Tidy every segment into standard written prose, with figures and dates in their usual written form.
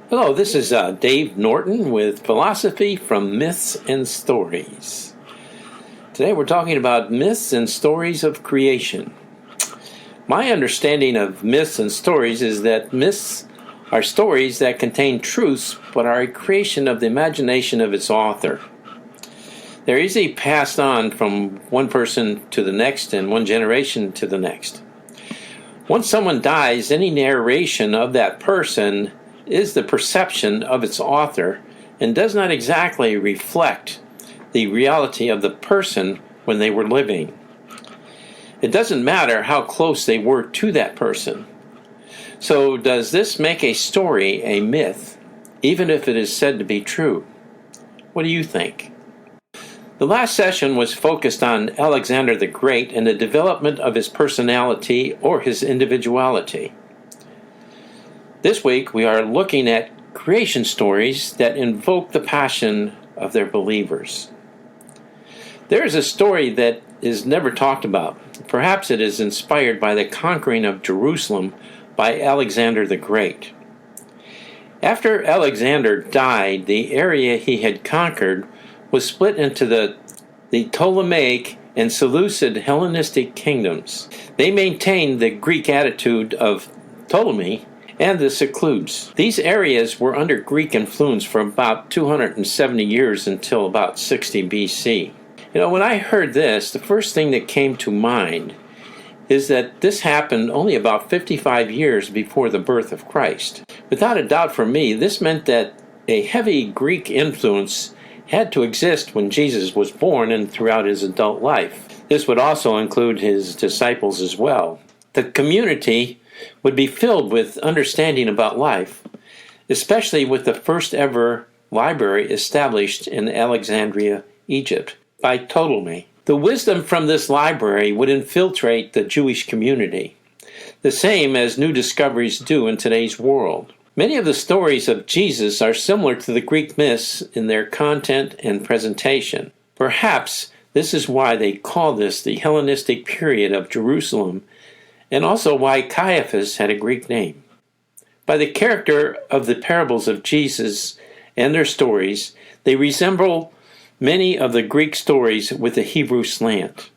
Hello, this is Dave Norton with Philosophy from Myths and Stories. Today we're talking about myths and stories of creation. My understanding of myths and stories is that myths are stories that contain truths but are a creation of the imagination of its author. They're easily passed on from one person to the next and one generation to the next. Once someone dies, any narration of that person is the perception of its author and does not exactly reflect the reality of the person when they were living. It doesn't matter how close they were to that person. So does this make a story a myth, even if it is said to be true? What do you think? The last session was focused on Alexander the Great and the development of his personality or his individuality. This week we are looking at creation stories that invoke the passion of their believers. There is a story that is never talked about. Perhaps it is inspired by the conquering of Jerusalem by Alexander the Great. After Alexander died, the area he had conquered was split into the Ptolemaic and Seleucid Hellenistic kingdoms. They maintained the Greek attitude of Ptolemy and the Seleucids. These areas were under Greek influence for about 270 years until about 60 BC. When I heard this, the first thing that came to mind is that this happened only about 55 years before the birth of Christ. Without a doubt for me, this meant that a heavy Greek influence had to exist when Jesus was born and throughout his adult life. This would also include his disciples as well. The community would be filled with understanding about life, especially with the first ever library established in Alexandria, Egypt, by Ptolemy. The wisdom from this library would infiltrate the Jewish community, the same as new discoveries do in today's world. Many of the stories of Jesus are similar to the Greek myths in their content and presentation. Perhaps this is why they call this the Hellenistic period of Jerusalem, and also why Caiaphas had a Greek name. By the character of the parables of Jesus and their stories, they resemble many of the Greek stories with a Hebrew slant.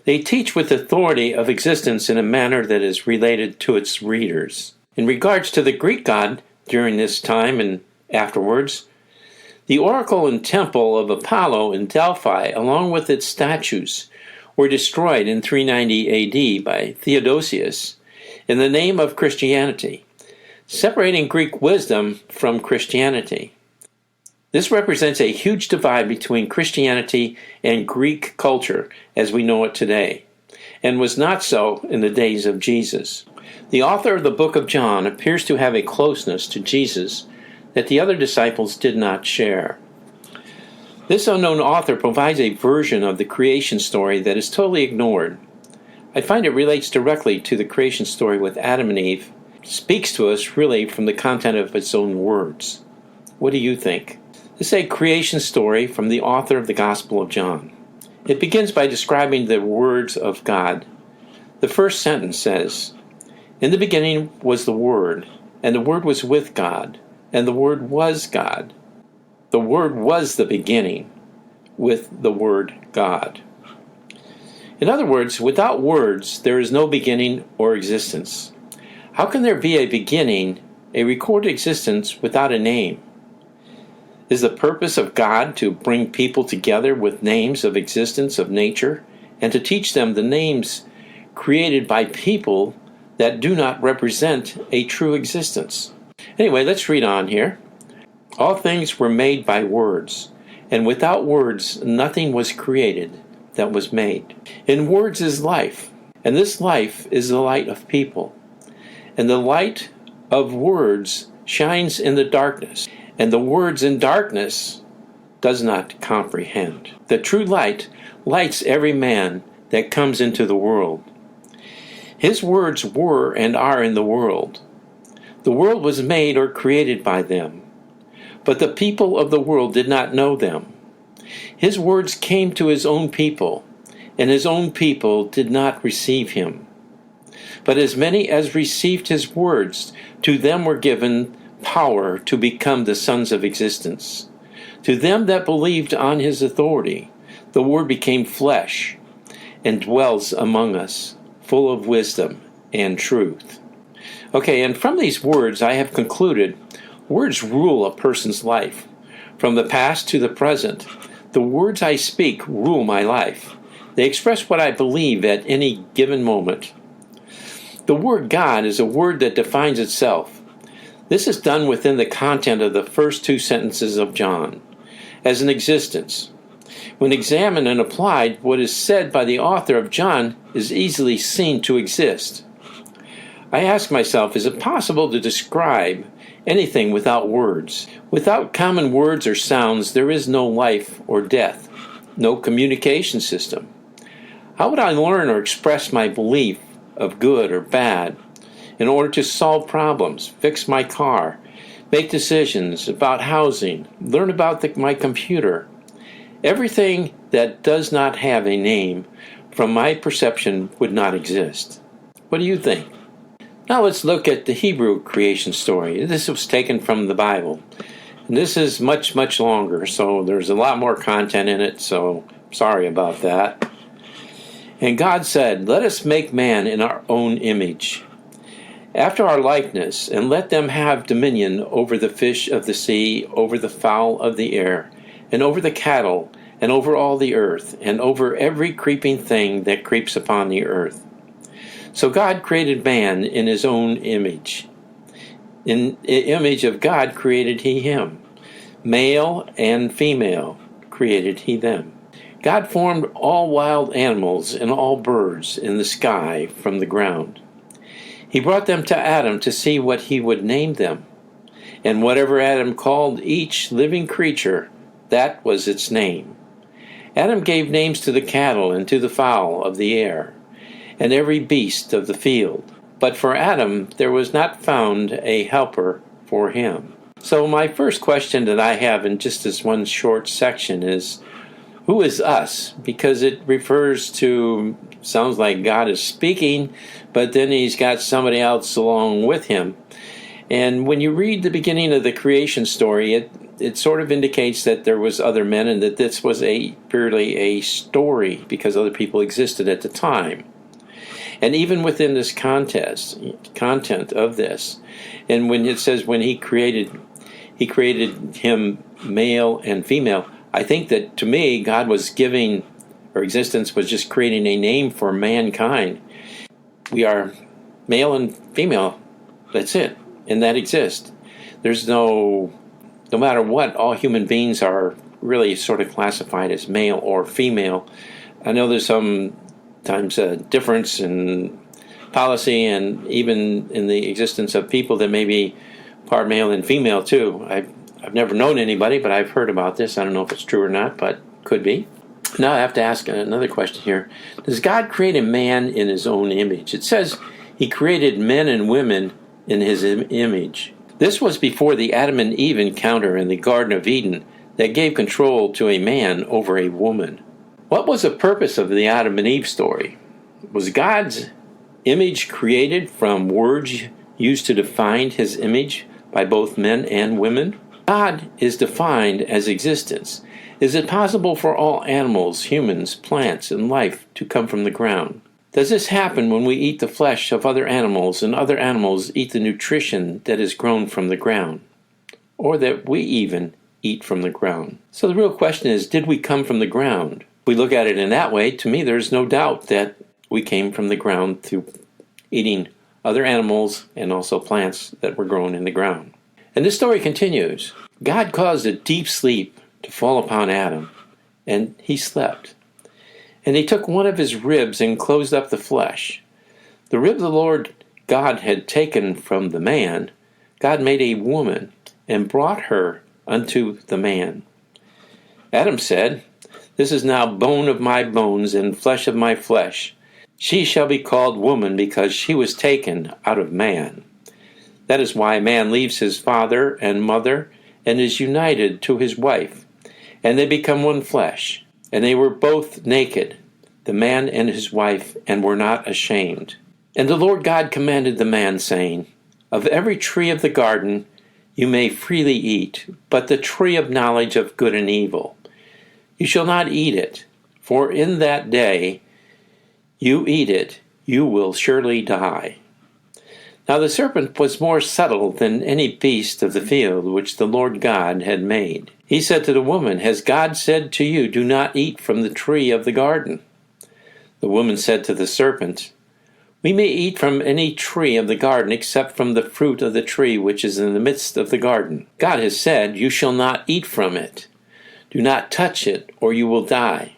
They teach with authority of existence in a manner that is related to its readers. In regards to the Greek god during this time and afterwards, the oracle and temple of Apollo in Delphi, along with its statues, were destroyed in 390 AD by Theodosius in the name of Christianity, separating Greek wisdom from Christianity. This represents a huge divide between Christianity and Greek culture as we know it today, and was not so in the days of Jesus. The author of the book of John appears to have a closeness to Jesus that the other disciples did not share. This unknown author provides a version of the creation story that is totally ignored. I find it relates directly to the creation story with Adam and Eve, speaks to us really from the content of its own words. What do you think? This is a creation story from the author of the Gospel of John. It begins by describing the words of God. The first sentence says, "In the beginning was the Word, and the Word was with God, and the Word was God. The Word was the beginning, with the Word God." In other words, without words, there is no beginning or existence. How can there be a beginning, a recorded existence, without a name? Is the purpose of God to bring people together with names of existence of nature, and to teach them the names created by people that do not represent a true existence? Anyway, let's read on here. All things were made by words, and without words nothing was created that was made. In words is life, and this life is the light of people. And the light of words shines in the darkness, and the words in darkness does not comprehend. The true light lights every man that comes into the world. His words were and are in the world. The world was made or created by them, but the people of the world did not know them. His words came to his own people, and his own people did not receive him. But as many as received his words, to them were given power to become the sons of existence. To them that believed on his authority, the Word became flesh and dwells among us, full of wisdom and truth. Okay, and from these words I have concluded, words rule a person's life. From the past to the present, the words I speak rule my life. They express what I believe at any given moment. The word God is a word that defines itself. This is done within the content of the first two sentences of John, as an existence. When examined and applied, what is said by the author of John is easily seen to exist. I ask myself, is it possible to describe anything without words? Without common words or sounds, there is no life or death, no communication system. How would I learn or express my belief of good or bad in order to solve problems, fix my car, make decisions about housing, learn about my computer? Everything that does not have a name, from my perception, would not exist. What do you think? Now let's look at the Hebrew creation story. This was taken from the Bible. And this is much, much longer, so there's a lot more content in it, so sorry about that. And God said, "Let us make man in our own image, after our likeness, and let them have dominion over the fish of the sea, over the fowl of the air, and over the cattle, and over all the earth, and over every creeping thing that creeps upon the earth." So God created man in his own image. In the image of God created he him. Male and female created he them. God formed all wild animals and all birds in the sky from the ground. He brought them to Adam to see what he would name them. And whatever Adam called each living creature, that was its name. Adam gave names to the cattle and to the fowl of the air, and every beast of the field. But for Adam there was not found a helper for him. So my first question that I have in just this one short section is, who is us? Because it refers to, sounds like God is speaking, but then he's got somebody else along with him. And when you read the beginning of the creation story, it sort of indicates that there was other men and that this was purely a story because other people existed at the time. And even within this content of this, and when it says when he created him male and female, I think that to me, God was giving, or existence was just creating a name for mankind. We are male and female, that's it, and that exists. There's no matter what, all human beings are really sort of classified as male or female. I know there's sometimes a difference in policy and even in the existence of people that may be part male and female too. I've never known anybody, but I've heard about this. I don't know if it's true or not, but could be. Now I have to ask another question here. Does God create a man in his own image? It says he created men and women in his image. This was before the Adam and Eve encounter in the Garden of Eden that gave control to a man over a woman. What was the purpose of the Adam and Eve story? Was God's image created from words used to define his image by both men and women? God is defined as existence. Is it possible for all animals, humans, plants, and life to come from the ground? Does this happen when we eat the flesh of other animals and other animals eat the nutrition that is grown from the ground? Or that we even eat from the ground? So the real question is, did we come from the ground? If we look at it in that way, to me there's no doubt that we came from the ground through eating other animals and also plants that were grown in the ground. And this story continues. God caused a deep sleep to fall upon Adam, and he slept. And he took one of his ribs and closed up the flesh. The rib the Lord God had taken from the man, God made a woman and brought her unto the man. Adam said, "This is now bone of my bones and flesh of my flesh. She shall be called woman because she was taken out of man. That is why man leaves his father and mother and is united to his wife, and they become one flesh. And they were both naked, the man and his wife, and were not ashamed." And the Lord God commanded the man, saying, Of every tree of the garden you may freely eat, but the tree of knowledge of good and evil, you shall not eat it, for in that day you eat it, you will surely die. Now the serpent was more subtle than any beast of the field which the Lord God had made. He said to the woman, Has God said to you, Do not eat from the tree of the garden? The woman said to the serpent, We may eat from any tree of the garden except from the fruit of the tree which is in the midst of the garden. God has said, You shall not eat from it. Do not touch it, or you will die.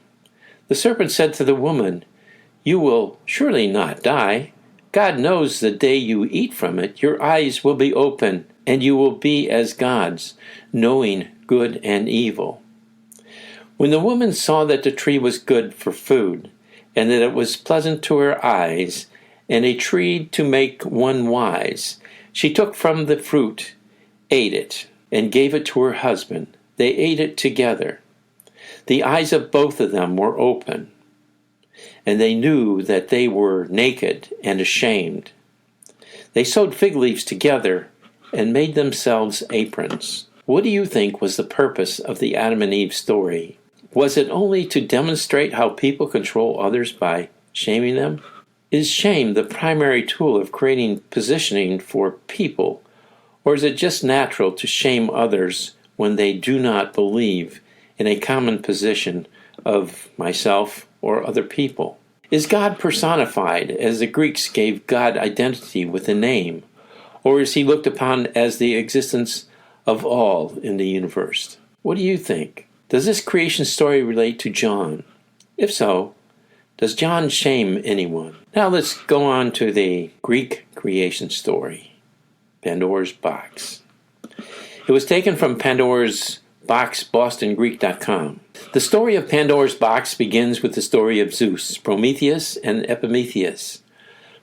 The serpent said to the woman, You will surely not die. God knows the day you eat from it, your eyes will be open, and you will be as gods, knowing good and evil. When the woman saw that the tree was good for food, and that it was pleasant to her eyes, and a tree to make one wise, she took from the fruit, ate it, and gave it to her husband. They ate it together. The eyes of both of them were open, and they knew that they were naked and ashamed. They sewed fig leaves together and made themselves aprons. What do you think was the purpose of the Adam and Eve story? Was it only to demonstrate how people control others by shaming them? Is shame the primary tool of creating positioning for people, or is it just natural to shame others when they do not believe in a common position of myself or other people? Is God personified as the Greeks gave God identity with a name, or is he looked upon as the existence of all in the universe? What do you think? Does this creation story relate to John? If so, does John shame anyone? Now let's go on to the Greek creation story, Pandora's box. It was taken from Pandora's box, bostongreek.com. The story of Pandora's box begins with the story of Zeus, Prometheus, and Epimetheus.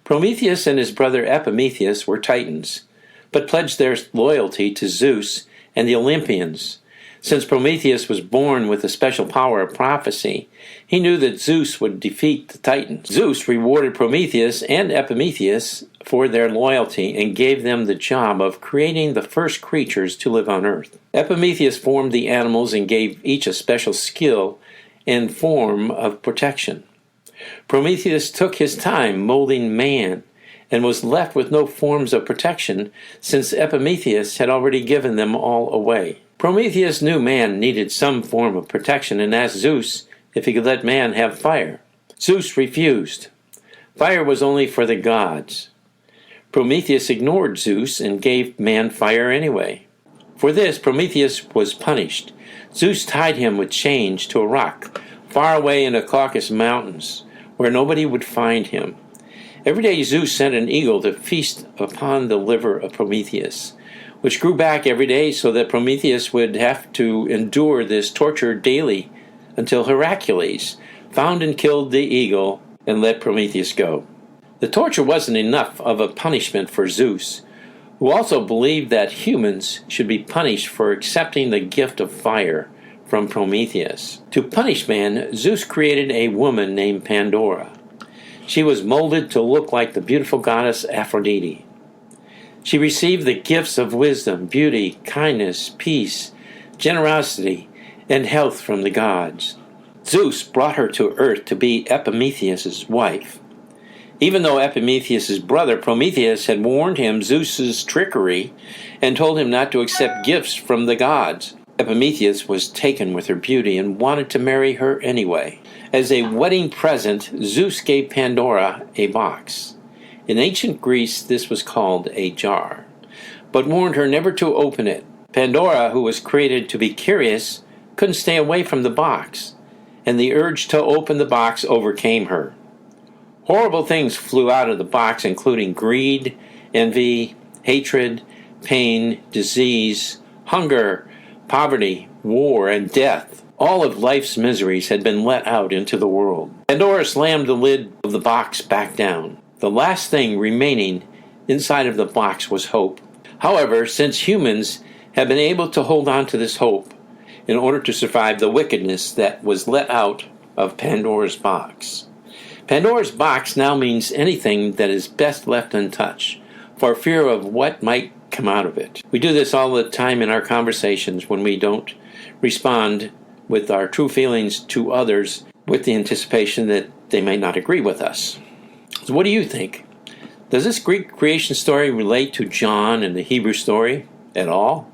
Prometheus and his brother Epimetheus were titans, but pledged their loyalty to Zeus and the Olympians. Since Prometheus was born with the special power of prophecy, he knew that Zeus would defeat the Titans. Zeus rewarded Prometheus and Epimetheus for their loyalty and gave them the job of creating the first creatures to live on Earth. Epimetheus formed the animals and gave each a special skill and form of protection. Prometheus took his time molding man and was left with no forms of protection since Epimetheus had already given them all away. Prometheus knew man needed some form of protection and asked Zeus if he could let man have fire. Zeus refused. Fire was only for the gods. Prometheus ignored Zeus and gave man fire anyway. For this, Prometheus was punished. Zeus tied him with chains to a rock far away in the Caucasus Mountains, where nobody would find him. Every day Zeus sent an eagle to feast upon the liver of Prometheus, which grew back every day so that Prometheus would have to endure this torture daily until Hercules found and killed the eagle and let Prometheus go. The torture wasn't enough of a punishment for Zeus, who also believed that humans should be punished for accepting the gift of fire from Prometheus. To punish man, Zeus created a woman named Pandora. She was molded to look like the beautiful goddess Aphrodite. She received the gifts of wisdom, beauty, kindness, peace, generosity, and health from the gods. Zeus brought her to Earth to be Epimetheus' wife. Even though Epimetheus' brother Prometheus had warned him Zeus's trickery and told him not to accept gifts from the gods, Epimetheus was taken with her beauty and wanted to marry her anyway. As a wedding present, Zeus gave Pandora a box. In ancient Greece, this was called a jar, but warned her never to open it. Pandora, who was created to be curious, couldn't stay away from the box, and the urge to open the box overcame her. Horrible things flew out of the box, including greed, envy, hatred, pain, disease, hunger, poverty, war, and death. All of life's miseries had been let out into the world. Pandora slammed the lid of the box back down. The last thing remaining inside of the box was hope. However, since humans have been able to hold on to this hope in order to survive the wickedness that was let out of Pandora's box, Pandora's box now means anything that is best left untouched, for fear of what might come out of it. We do this all the time in our conversations when we don't respond with our true feelings to others with the anticipation that they may not agree with us. So what do you think? Does this Greek creation story relate to John and the Hebrew story at all?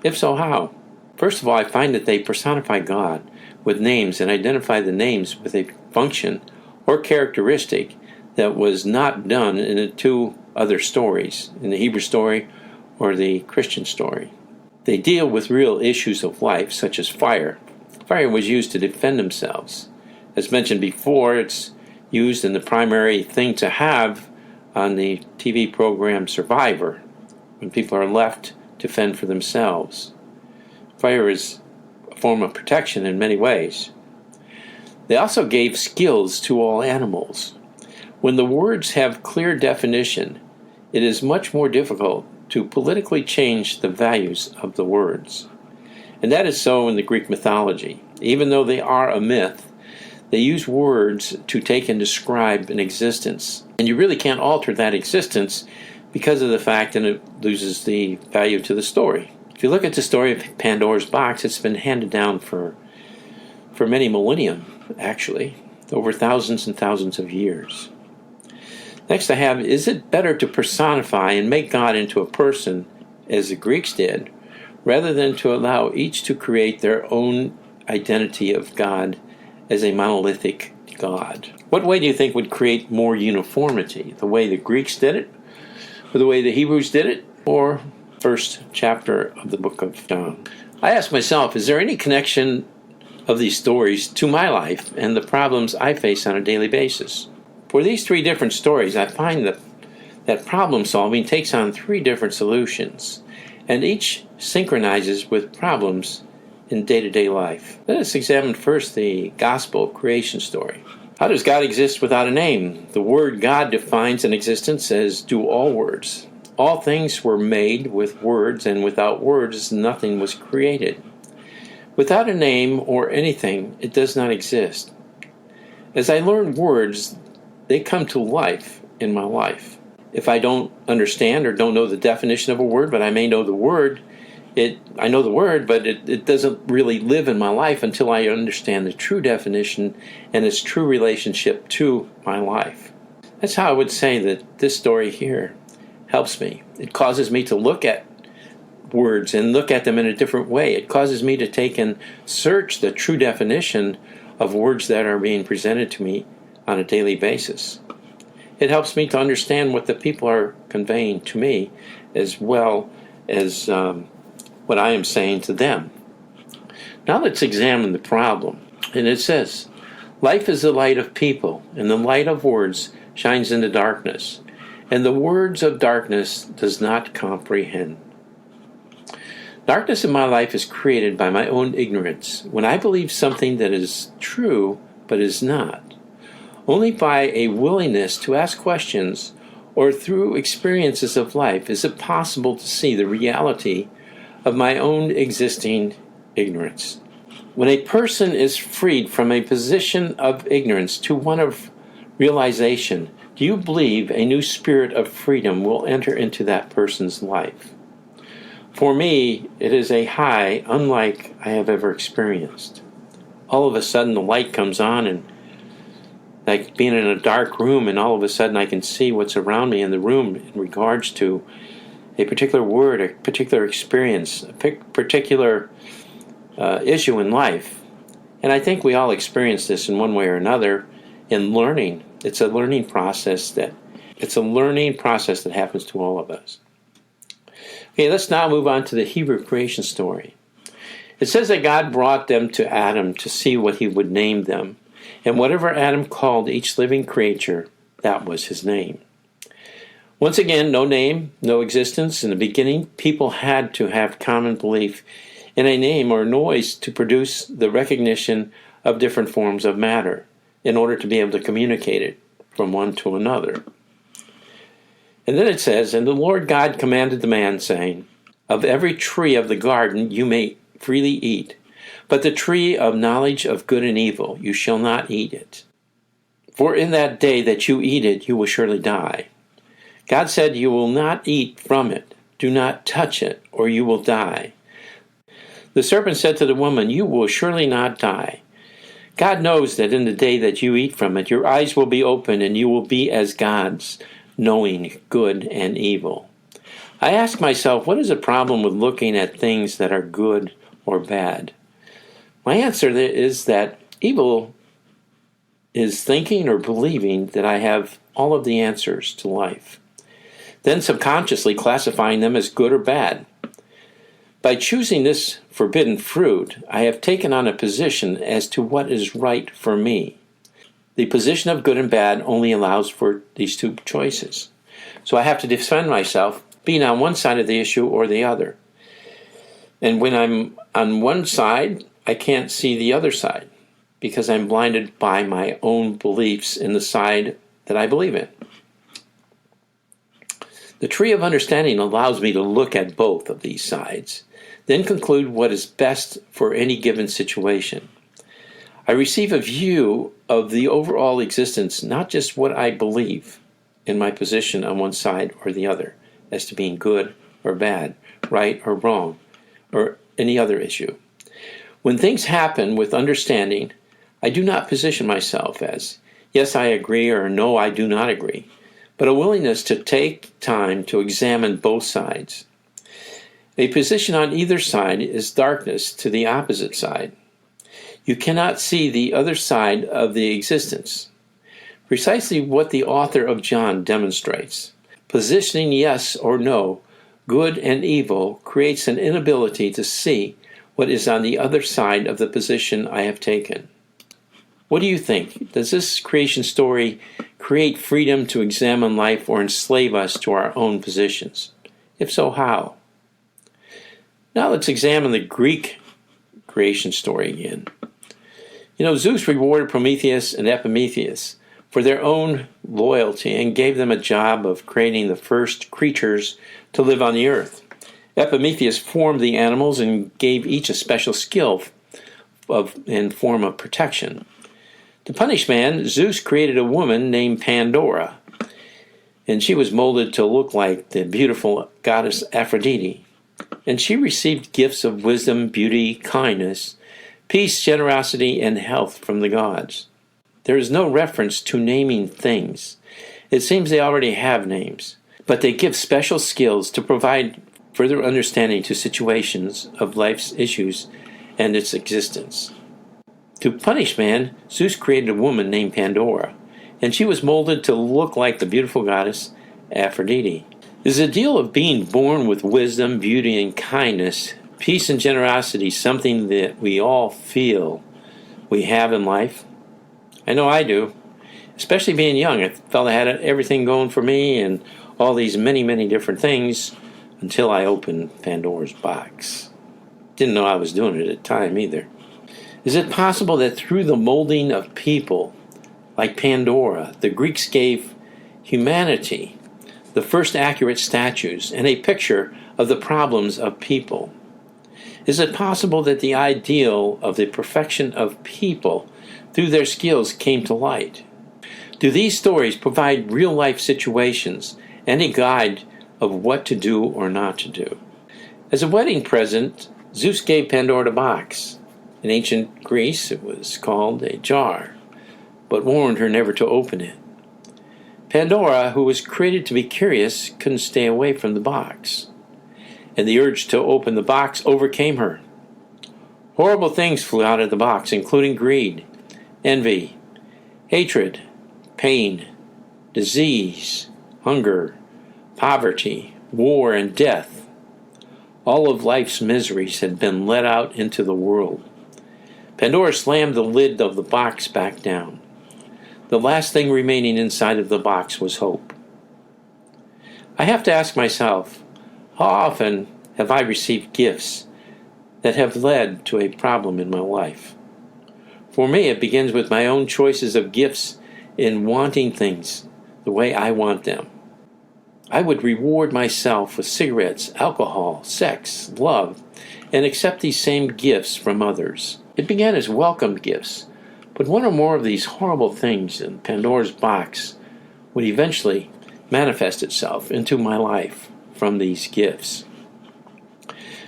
If so, how? First of all, I find that they personify God with names and identify the names with a function or characteristic that was not done in the two other stories, in the Hebrew story or the Christian story. They deal with real issues of life, such as fire. Fire was used to defend themselves. As mentioned before, it's used in the primary thing to have on the TV program Survivor, when people are left to fend for themselves. Fire is a form of protection in many ways. They also gave skills to all animals. When the words have clear definition, it is much more difficult to politically change the values of the words. And that is so in the Greek mythology. Even though they are a myth, they use words to take and describe an existence. And you really can't alter that existence because of the fact that it loses the value to the story. If you look at the story of Pandora's box, it's been handed down for many millennia, actually, over thousands and thousands of years. Next I have, is it better to personify and make God into a person, as the Greeks did, rather than to allow each to create their own identity of God as a monolithic God? What way do you think would create more uniformity? The way the Greeks did it, or the way the Hebrews did it, or first chapter of the book of John? I ask myself, is there any connection of these stories to my life and the problems I face on a daily basis? For these three different stories, I find that problem solving takes on three different solutions, and each synchronizes with problems in day-to-day life. Let us examine first the gospel creation story. How does God exist without a name? The word God defines an existence as do all words. All things were made with words, and without words nothing was created. Without a name or anything, it does not exist. As I learn words, they come to life in my life. If I don't understand or don't know the definition of a word, but I may know the word, I know the word, but it doesn't really live in my life until I understand the true definition and its true relationship to my life. That's how I would say that this story here helps me. It causes me to look at words and look at them in a different way. It causes me to take and search the true definition of words that are being presented to me on a daily basis. It helps me to understand what the people are conveying to me as well as what I am saying to them. Now let's examine the problem. And it says, life is the light of people, and the light of words shines in the darkness, and the words of darkness does not comprehend. Darkness in my life is created by my own ignorance, when I believe something that is true but is not. Only by a willingness to ask questions or through experiences of life is it possible to see the reality of my own existing ignorance. When a person is freed from a position of ignorance to one of realization, do you believe a new spirit of freedom will enter into that person's life? For me, it is a high unlike I have ever experienced. All of a sudden the light comes on, and like being in a dark room, and all of a sudden I can see what's around me in the room in regards to a particular word, a particular experience, a particular issue in life. And I think we all experience this in one way or another in learning. It's a learning process that happens to all of us. Okay, let's now move on to the Hebrew creation story. It says that God brought them to Adam to see what he would name them. And whatever Adam called each living creature, that was his name. Once again, no name, no existence. In the beginning, people had to have common belief in a name or noise to produce the recognition of different forms of matter in order to be able to communicate it from one to another. And then it says, and the Lord God commanded the man, saying, of every tree of the garden you may freely eat, but the tree of knowledge of good and evil, you shall not eat it. For in that day that you eat it, you will surely die. God said, you will not eat from it. Do not touch it, or you will die. The serpent said to the woman, you will surely not die. God knows that in the day that you eat from it, your eyes will be opened, and you will be as gods, knowing good and evil. I ask myself, what is the problem with looking at things that are good or bad? My answer is that evil is thinking or believing that I have all of the answers to life, then subconsciously classifying them as good or bad. By choosing this forbidden fruit, I have taken on a position as to what is right for me. The position of good and bad only allows for these two choices. So I have to defend myself, being on one side of the issue or the other. And when I'm on one side, I can't see the other side because I'm blinded by my own beliefs in the side that I believe in. The tree of understanding allows me to look at both of these sides, then conclude what is best for any given situation. I receive a view of the overall existence, not just what I believe in my position on one side or the other, as to being good or bad, right or wrong, or any other issue. When things happen with understanding, I do not position myself as, yes, I agree, or no, I do not agree, but a willingness to take time to examine both sides. A position on either side is darkness to the opposite side. You cannot see the other side of the existence. Precisely what the author of John demonstrates. Positioning yes or no, good and evil, creates an inability to see what is on the other side of the position I have taken. What do you think? Does this creation story create freedom to examine life or enslave us to our own positions? If so, how? Now let's examine the Greek creation story again. Zeus rewarded Prometheus and Epimetheus for their own loyalty and gave them a job of creating the first creatures to live on the earth. Epimetheus formed the animals and gave each a special skill in form of protection. To punish man, Zeus created a woman named Pandora, and she was molded to look like the beautiful goddess Aphrodite. And she received gifts of wisdom, beauty, kindness, peace, generosity, and health from the gods. There is no reference to naming things. It seems they already have names, but they give special skills to provide further understanding to situations of life's issues and its existence. To punish man, Zeus created a woman named Pandora, and she was molded to look like the beautiful goddess Aphrodite. Is the deal of being born with wisdom, beauty, and kindness, peace and generosity something that we all feel we have in life? I know I do. Especially being young, I felt I had everything going for me and all these many, many different things until I opened Pandora's box. Didn't know I was doing it at the time either. Is it possible that through the molding of people, like Pandora, the Greeks gave humanity the first accurate statues and a picture of the problems of people? Is it possible that the ideal of the perfection of people through their skills came to light? Do these stories provide real-life situations and a guide of what to do or not to do? As a wedding present, Zeus gave Pandora the box. In ancient Greece, it was called a jar, but warned her never to open it. Pandora, who was created to be curious, couldn't stay away from the box, and the urge to open the box overcame her. Horrible things flew out of the box, including greed, envy, hatred, pain, disease, hunger, poverty, war, and death. All of life's miseries had been let out into the world. Pandora slammed the lid of the box back down. The last thing remaining inside of the box was hope. I have to ask myself, how often have I received gifts that have led to a problem in my life? For me, it begins with my own choices of gifts in wanting things the way I want them. I would reward myself with cigarettes, alcohol, sex, love, and accept these same gifts from others. It began as welcome gifts, But one or more of these horrible things in Pandora's box would eventually manifest itself into my life from these gifts.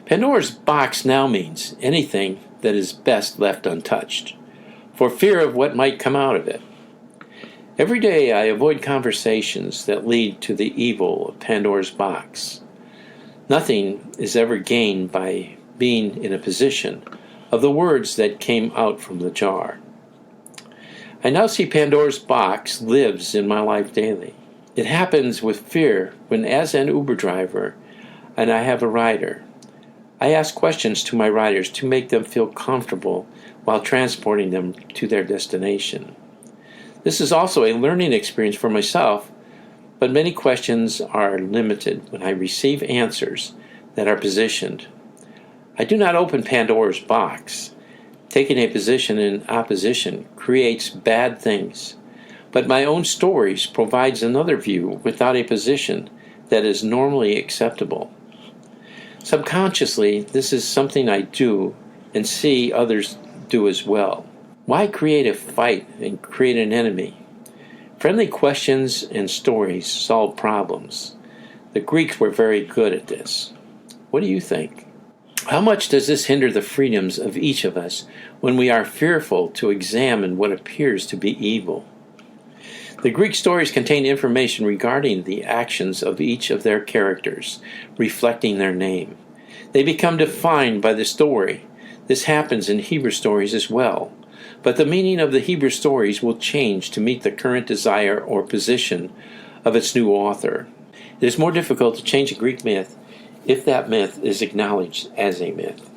Pandora's box now means anything that is best left untouched, for fear of what might come out of it. Every day I avoid conversations that lead to the evil of Pandora's box. Nothing is ever gained by being in a position of the words that came out from the jar. I now see Pandora's box lives in my life daily. It happens with fear when, as an Uber driver, and I have a rider, I ask questions to my riders to make them feel comfortable while transporting them to their destination. This is also a learning experience for myself, but many questions are limited when I receive answers that are positioned. I do not open Pandora's box. Taking a position in opposition creates bad things, but my own stories provides another view without a position that is normally acceptable. Subconsciously, this is something I do and see others do as well. Why create a fight and create an enemy? Friendly questions and stories solve problems. The Greeks were very good at this. What do you think? How much does this hinder the freedoms of each of us when we are fearful to examine what appears to be evil? The Greek stories contain information regarding the actions of each of their characters, reflecting their name. They become defined by the story. This happens in Hebrew stories as well, but the meaning of the Hebrew stories will change to meet the current desire or position of its new author. It is more difficult to change a Greek myth if that myth is acknowledged as a myth.